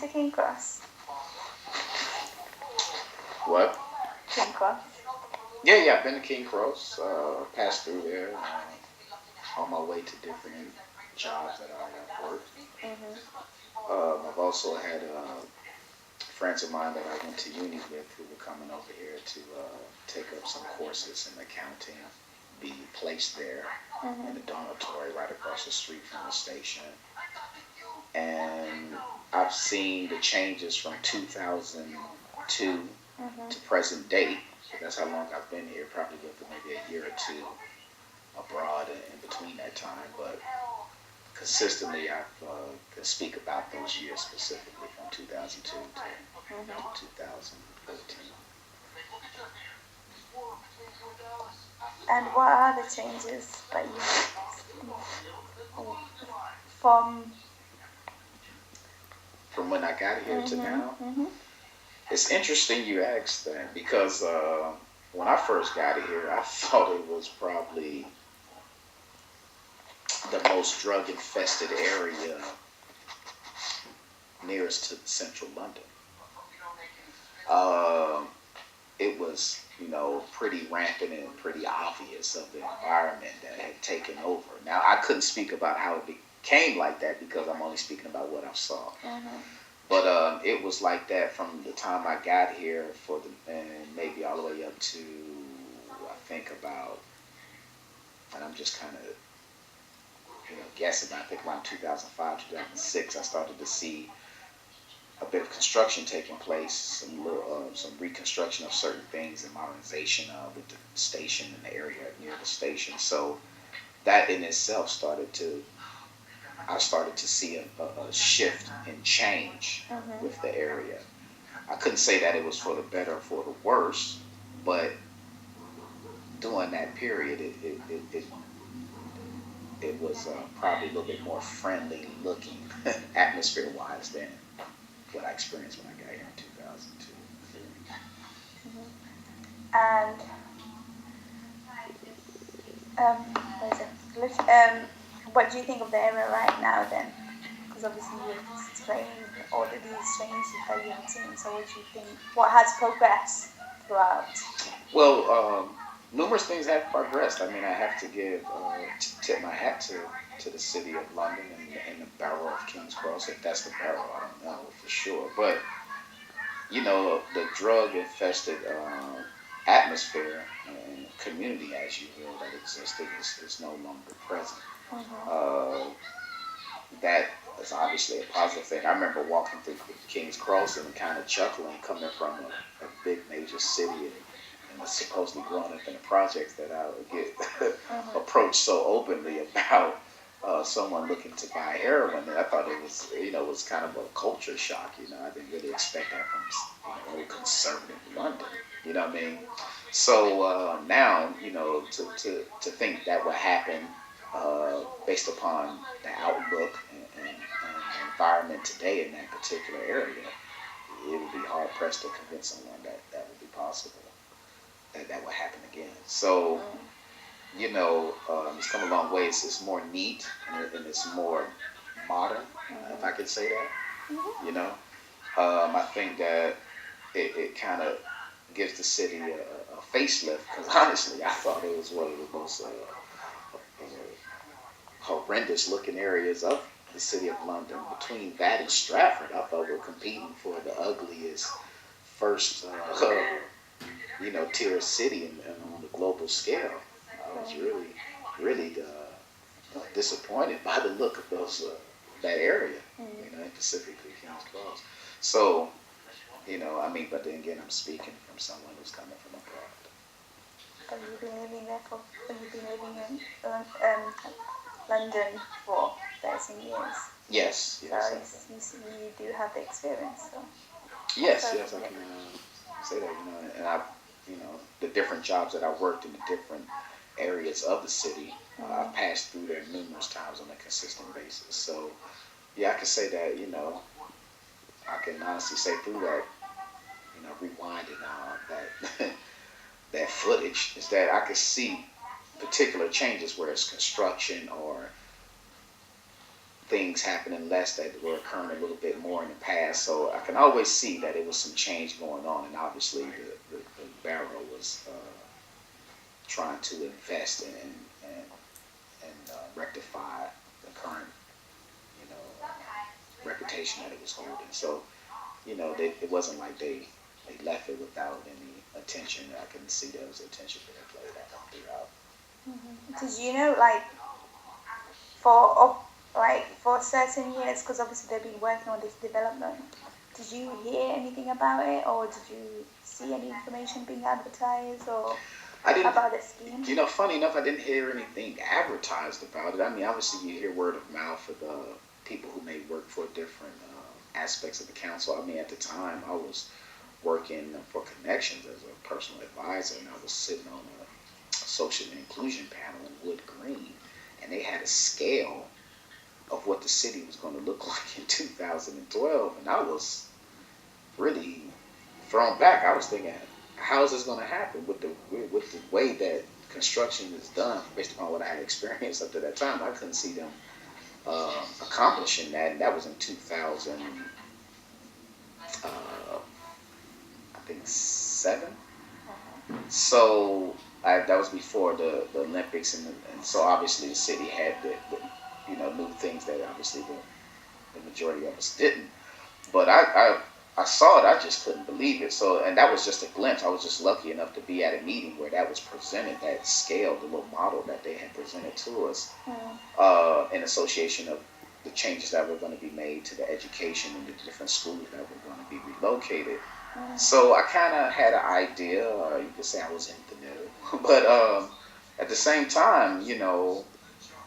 to King Cross? What? King Cross. Yeah, I've been to King Cross. Passed through there on my way to different jobs that I have worked. I've also had friends of mine that I went to uni with who were coming over here to take up some courses in accounting, be placed there in the dormitory right across the street from the station. And I've seen the changes from 2002 to present date. So that's how long I've been here, probably with maybe a year or two abroad in between that time. But consistently, I can speak about those years specifically from 2002 to 2014. And what are the changes that you from when I got here to now? It's interesting you asked that because when I first got here, I thought it was probably the most drug infested area nearest to central London. It was, pretty rampant and pretty obvious of the environment that had taken over. Now, I couldn't speak about how it became like that because I'm only speaking about what I saw. But it was like that from the time I got here and maybe all the way up to, I think about, and I'm just kind of, guessing, I think around 2005, 2006, I started to see a bit of construction taking place, some reconstruction of certain things and modernization with the station and the area near the station. So that in itself I started to see a shift and change with the area. I couldn't say that it was for the better or for the worse, but during that period, it was probably a little bit more friendly looking atmosphere-wise than what I experienced when I got here in 2002. And what do you think of the area right now then? Because obviously you've explained all of these changes that you have seen. So what do you think? What has progressed throughout? Well, numerous things have progressed. I mean, I have to tip my hat to the city of London and the borough of King's Cross. If that's the borough, I don't know for sure. But the drug-infested atmosphere and community, as you will, that existed is no longer present. That is obviously a positive thing. I remember walking through King's Cross and kind of chuckling, coming from a big major city and was supposedly growing up in the projects, that I would get approached so openly about someone looking to buy heroin. And I thought it was kind of a culture shock. I didn't really expect that from old conservative London. You know what I mean? So now, to think that would happen based upon the outlook and environment today in that particular area, it would be hard pressed to convince someone that would be possible, that would happen again. So, it's come a long way. It's more neat and it's more modern, if I could say that. I think that it kind of gives the city a facelift, because honestly, I thought it was one of the most horrendous looking areas of the city of London. Between that and Stratford, I thought we were competing for the ugliest first tier city on the global scale. I was really disappointed by the look of that area, specifically King's Cross. So, but then again, I'm speaking from someone who's coming from abroad. Have you been living there have you been living in London for 13 years? Yes. So you do have the experience. So. Yes, I can say that. And I, the different jobs that I worked in the different areas of the city, I've passed through there numerous times on a consistent basis. So, yeah, I can say that. I can honestly say through that, rewinding that that footage, is that I could see particular changes where it's construction or things happening less that were occurring a little bit more in the past. So I can always see that it was some change going on, and obviously the Barrow was trying to invest and rectify the current, you know, reputation that it was holding. So, you know, it wasn't like they left it without any attention. I can see there was attention being played out throughout. Did you know, like, for certain years, because obviously they've been working on this development, did you hear anything about it, or did you see any information being advertised, or I didn't. about the scheme? You know, funny enough, I didn't hear anything advertised about it. I mean, obviously you hear word of mouth of the people who may work for different aspects of the council. I mean, at the time, I was working for Connections as a personal advisor, and I was sitting on a social inclusion panel in Wood Green, and they had a scale of what the city was going to look like in 2012, and I was really thrown back. I was thinking, how is this going to happen with the way that construction is done based upon what I had experienced up to that time? I couldn't see them accomplishing that, and that was in 2000. I think 7. So that was before the Olympics, and so obviously the city had you know, new things that obviously the majority of us didn't. But I saw it, I just couldn't believe it. So, and that was just a glimpse. I was just lucky enough to be at a meeting where that was presented, that scale, the little model that they had presented to us in association of the changes that were going to be made to the education and the different schools that were going to be relocated. So I kind of had an idea, or you could say I was in the know. But at the same time, you know,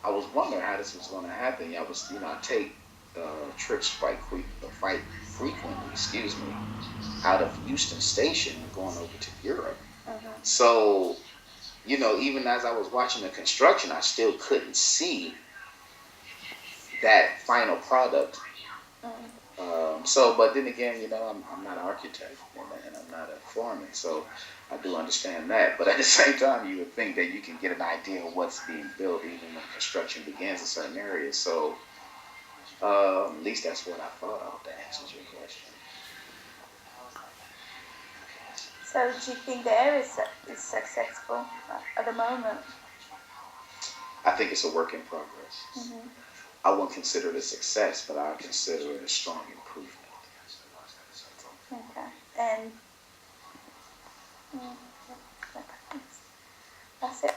I was wondering how this was going to happen. I was, you know, I take trips quite frequently, excuse me, out of Houston Station going over to Europe. So, you know, even as I was watching the construction, I still couldn't see that final product. But then again, you know, I'm not an architect and I'm not a foreman, so I do understand that. But at the same time, you would think that you can get an idea of what's being built even when construction begins in certain areas. So at least that's what I thought. I hope that answers your question. So do you think the area is successful at the moment? I think it's a work in progress. I wouldn't consider it a success, but I consider it a strong improvement. Okay. And that's it.